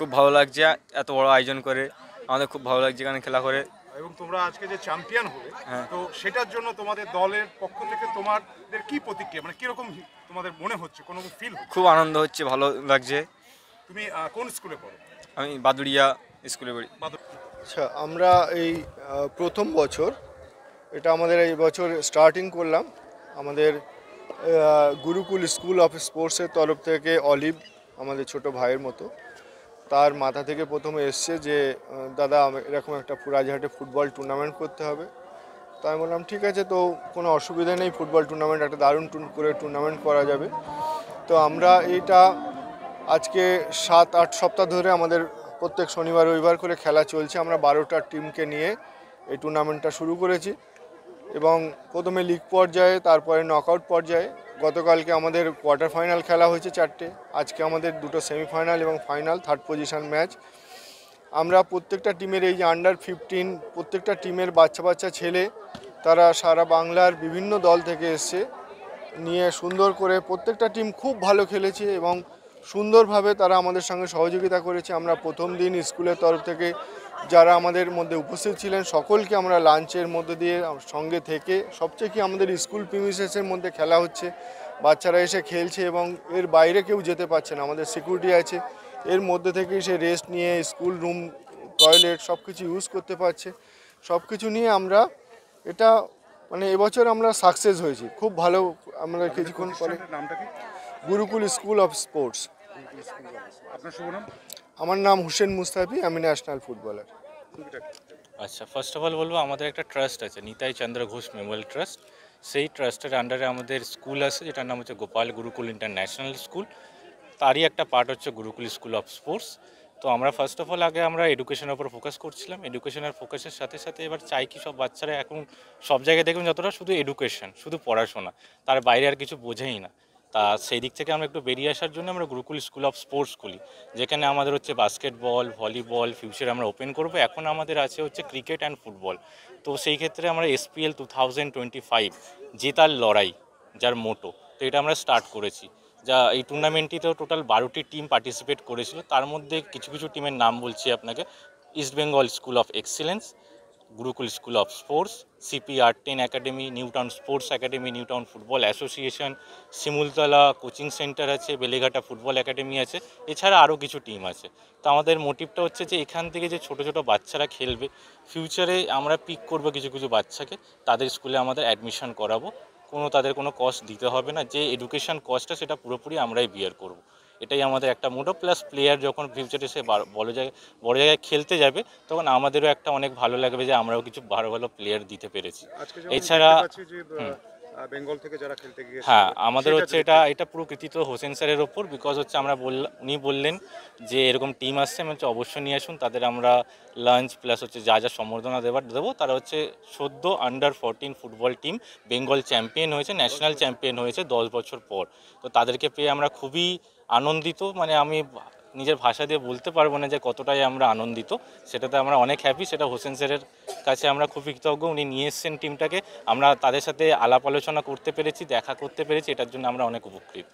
খুব ভালো লাগছে এত বড় আয়োজন করে, আমাদের খুব ভালো লাগছে এখানে খেলা করে। এবং তোমরা আজকে যে চ্যাম্পিয়ন হলে, হ্যাঁ। তো সেটার জন্য তোমাদের দলের পক্ষ থেকে তোমাদের কি প্রতিক্রিয়া, মানে কিরকম তোমাদের মনে হচ্ছে, কোনো ফিল? খুব আনন্দ হচ্ছে, ভালো লাগছে। তুমি কোন স্কুলে পড়ো? আমি বাদুড়িয়া স্কুলে পড়ি। আচ্ছা, আমরা এই প্রথম বছর, এটা আমাদের এই বছর স্টার্টিং করলাম। আমাদের গুরুকুল স্কুল অফ স্পোর্টসের তরফ থেকে অলিভ, আমাদের ছোট ভাইয়ের মতো, তার মাথা থেকে প্রথমে এসছে যে দাদা এরকম একটা রাজহাটে ফুটবল টুর্নামেন্ট করতে হবে। তো আমি বললাম ঠিক আছে, তো কোনো অসুবিধা নেই, ফুটবল টুর্নামেন্ট একটা দারুণ করে টুর্নামেন্ট করা যাবে। তো আমরা এইটা আজকে 7-8 সপ্তাহ ধরে আমাদের প্রত্যেক শনিবার রবিবার করে খেলা চলছে। আমরা 12টা টিমকে নিয়ে এই টুর্নামেন্টটা শুরু করেছি এবং প্রথমে লিগ পর্যায়ে, তারপরে নকআউট পর্যায়ে। গতকালকে আমাদের কোয়ার্টার ফাইনাল খেলা হয়েছে 4টে, আজকে আমাদের 2টো সেমিফাইনাল এবং ফাইনাল, 3rd পজিশন ম্যাচ। আমরা প্রত্যেকটা টিমের এই যে আন্ডার-15 প্রত্যেকটা টিমের বাচ্চা ছেলে, তারা সারা বাংলার বিভিন্ন দল থেকে এসছে, নিয়ে সুন্দর করে প্রত্যেকটা টিম খুব ভালো খেলেছে এবং সুন্দরভাবে তারা আমাদের সঙ্গে সহযোগিতা করেছে। আমরা প্রথম দিন স্কুলের তরফ থেকে যারা আমাদের মধ্যে উপস্থিত ছিলেন সকলকে আমরা লাঞ্চের মধ্যে দিয়ে সঙ্গে থেকে, সবচেয়ে কি আমাদের স্কুল প্রিমিসেসের মধ্যে খেলা হচ্ছে, বাচ্চারা এসে খেলছে এবং এর বাইরে কেউ যেতে পারছে না, আমাদের সিকিউরিটি আছে, এর মধ্যে থেকেই সে রেস্ট নিয়ে স্কুল রুম, টয়লেট সব কিছু ইউজ করতে পারছে। সব কিছু নিয়ে আমরা এটা মানে এবছর আমরা সাকসেস হয়েছি খুব ভালো। আমরা কিছুক্ষণ পরে, নামটা কি? Gurukul school of sports. আপনার শুভ নাম? আমার নাম হুসেন মুস্তাফি, আমি ন্যাশনাল ফুটবলার। আচ্ছা, ফার্স্ট অফ অল বলবো আমাদের একটা ট্রাস্ট আছে, নিতাই চন্দ্র ঘোষ মেমোরিয়াল ট্রাস্ট। সেই ট্রাস্টের আন্ডারে আমাদের স্কুল আছে, যেটার নাম হচ্ছে গোপাল গুরুকুল ইন্টারন্যাশনাল স্কুল। তারই একটা পার্ট হচ্ছে গুরুকুল স্কুল অফ স্পোর্টস। তো আমরা ফার্স্ট অফ অল আগে আমরা এডুকেশনের উপর ফোকাস করছিলাম। এডুকেশনের ফোকাসের সাথে সাথে এবার চাই কি সব বাচ্চারা এখন সব জায়গায় দেখবেন যতটা শুধু এডুকেশন, শুধু পড়াশোনা, তার বাইরে আর কিছু বোঝেই না। তা সেই দিক থেকে আমরা একটু বেরিয়ে আসার জন্য আমরা গুরুকুল স্কুল অফ স্পোর্টস খুলি, যেখানে আমাদের হচ্ছে বাস্কেটবল, ভলিবল, ফিউচারে আমরা ওপেন করবো। এখন আমাদের আছে হচ্ছে ক্রিকেট অ্যান্ড ফুটবল। তো সেই ক্ষেত্রে আমরা SPL 2025 জেতার লড়াই, যার মোটো, তো এটা আমরা স্টার্ট করেছি। যা এই টুর্নামেন্টটিতেও টোটাল 12টি টিম পার্টিসিপেট করেছিল। তার মধ্যে কিছু কিছু টিমের নাম বলছি আপনাকে: East Bengal school of excellence, Gurukul school of sports, CP-R10 academy, Newtown sports academy, Newtown football association, Simultala coaching centre আছে, বেলেঘাটা ফুটবল একাডেমি আছে, এছাড়া আরও কিছু টিম আছে। তো আমাদের মোটিভটা হচ্ছে যে এখান থেকে যে ছোটো ছোটো বাচ্চারা খেলবে, ফিউচারে আমরা পিক করবো কিছু কিছু বাচ্চাকে, তাদের স্কুলে আমাদের অ্যাডমিশন করাবো। তাদের কোনো কস্ট দিতে হবে না, যে এডুকেশন কস্টটা সেটা পুরোপুরি আমরাই বিয়ার করব। এটাই আমাদের একটা মোটো। প্লাস প্লেয়ার যখন ফিউচারে সে বড় জায়গায় খেলতে যাবে, তখন আমাদেরও একটা অনেক ভালো লাগবে যে আমরাও কিছু ভালো ভালো প্লেয়ার দিতে পেরেছি। এছাড়া বেঙ্গল থেকে যারা খেলতে গিয়েছে, হ্যাঁ, আমাদের হচ্ছে এটা পুরো কৃতিত্ব হোসেন স্যারের ওপর। বিকজ হচ্ছে আমরা উনি বললেন যে এরকম টিম আসছে, আমি হচ্ছে অবশ্যই নিয়ে আসুন, তাদের আমরা লাঞ্চ প্লাস হচ্ছে যা যা সম্বর্ধনা দেবো। তারা হচ্ছে সদ্য আন্ডার-14 ফুটবল টিম, বেঙ্গল চ্যাম্পিয়ন হয়েছে, ন্যাশনাল চ্যাম্পিয়ন হয়েছে 10 বছর পর। তো তাদেরকে পেয়ে আমরা খুবই আনন্দিত, মানে আমি নিজের ভাষা দিয়ে বলতে পারবো না যে কতটাই আমরা আনন্দিত। সেটাতে আমরা অনেক হ্যাপি, সেটা হোসেন স্যারের কাছে আমরা খুবই কৃতজ্ঞ। উনি নিয়ে এসছেন টিমটাকে, আমরা তাদের সাথে আলাপ আলোচনা করতে পেরেছি, দেখা করতে পেরেছি, এটার জন্য আমরা অনেক উপকৃত।